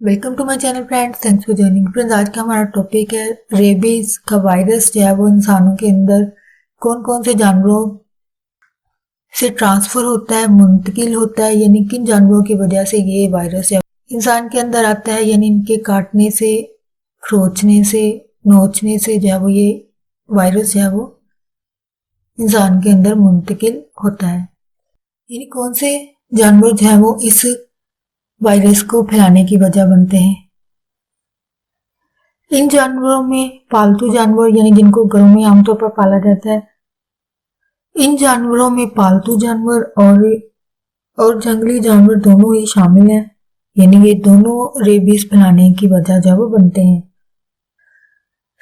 Welcome to my channel friends, thanks for joining. Friends, आज का हमारा टॉपिक है रेबीज का वायरस जो है वो इंसानों के अंदर कौन कौन से जानवरों से ट्रांसफर होता है, मुंतकिल होता है, यानी किन जानवरों की वजह से ये वायरस है इंसान के अंदर आता है, यानी इनके काटने से, खरोचने से, नोचने से जो है वो ये वायरस जो है वो इंसान के अंदर मुंतकिल होता है। यानी कौन से जानवर जो है वो इस वायरस को फैलाने की वजह बनते हैं। इन जानवरों में पालतू जानवर यानी जिनको घरों में आमतौर पर पाला जाता है, इन जानवरों में पालतू जानवर और जंगली जानवर दोनों ही शामिल हैं, यानी ये दोनों रेबीज फैलाने की वजह जो वो बनते हैं।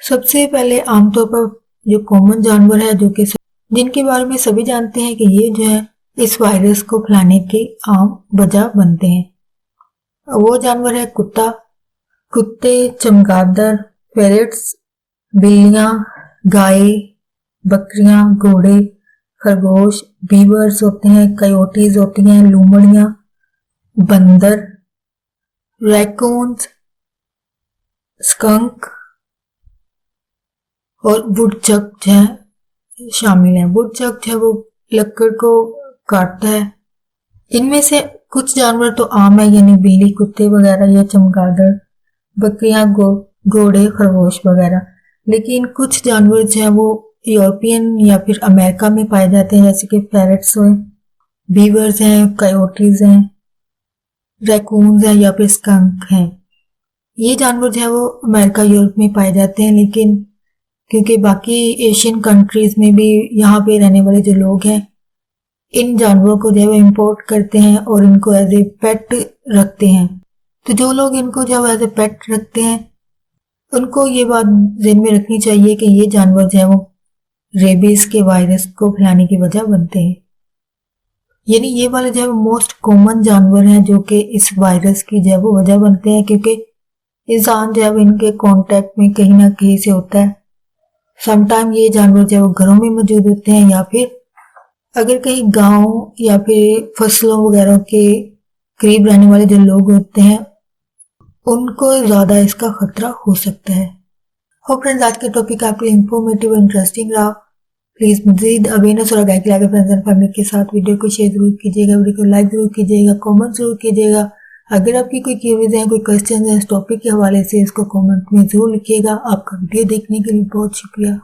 सबसे पहले आमतौर पर जो कॉमन जानवर है जो कि जिनके बारे में सभी जानते हैं कि ये जो है इस वायरस को फैलाने की आम वजह बनते हैं, वो जानवर है कुत्ता, कुत्ते, चमगादड़, पैरट्स, बिल्लियां, गाय, बकरियां, घोड़े, खरगोश, बीवर्स होते हैं, कयोटीज होती हैं, लूमड़ियां, बंदर, रैकून्स, स्कंक और वुडचक जो है शामिल है। वुडचक जो है वो लकड़ को काटता है। इनमें से कुछ जानवर तो आम है, यानी बिल्ली, कुत्ते वगैरह या चमगादड़, बकरियां, घोड़े, खरगोश वगैरह। लेकिन कुछ जानवर जो है वो यूरोपियन या फिर अमेरिका में पाए जाते हैं, जैसे कि पैरट्स हैं, बीवर्स हैं, कयोटीज हैं, रैकून्स हैं या फिर स्कंक हैं। ये जानवर जो है वो अमेरिका, यूरोप में पाए जाते हैं, लेकिन क्योंकि बाकी एशियन कंट्रीज में भी यहाँ पे रहने वाले जो लोग हैं इन जानवरों को जो है वो इम्पोर्ट करते हैं और इनको एज ए पेट रखते हैं। तो जो लोग इनको जो है एज ए पेट रखते हैं उनको ये बात ध्यान में रखनी चाहिए कि ये जानवर जो है वो रेबीज के वायरस को फैलाने की वजह बनते हैं। यानी ये वाले जो है मोस्ट कॉमन जानवर हैं जो कि इस वायरस की जो है वो वजह बनते हैं, क्योंकि इंसान जो है वो इनके कांटेक्ट में कहीं ना कहीं से होता है। समटाइम ये जानवर जो है वो घरों में मौजूद होते हैं, या फिर अगर कहीं गांव या फिर फसलों वगैरह के करीब रहने वाले जो लोग होते हैं उनको ज्यादा इसका खतरा हो सकता है। होप फ्रेंड्स, आज का टॉपिक आपके लिए इंफॉर्मेटिव और इंटरेस्टिंग रहा। प्लीज मजीद अवेयरनेस और आगाही के लिए फ्रेंड्स एंड फैमिली के साथ वीडियो को शेयर जरूर कीजिएगा, वीडियो को लाइक जरूर कीजिएगा, कमेंट जरूर कीजिएगा। अगर आपकी कोई क्वेरीज हैं, कोई क्वेश्चन है इस टॉपिक के हवाले से, इसको कमेंट में जरूर लिखिएगा। आपका वीडियो देखने के लिए बहुत शुक्रिया।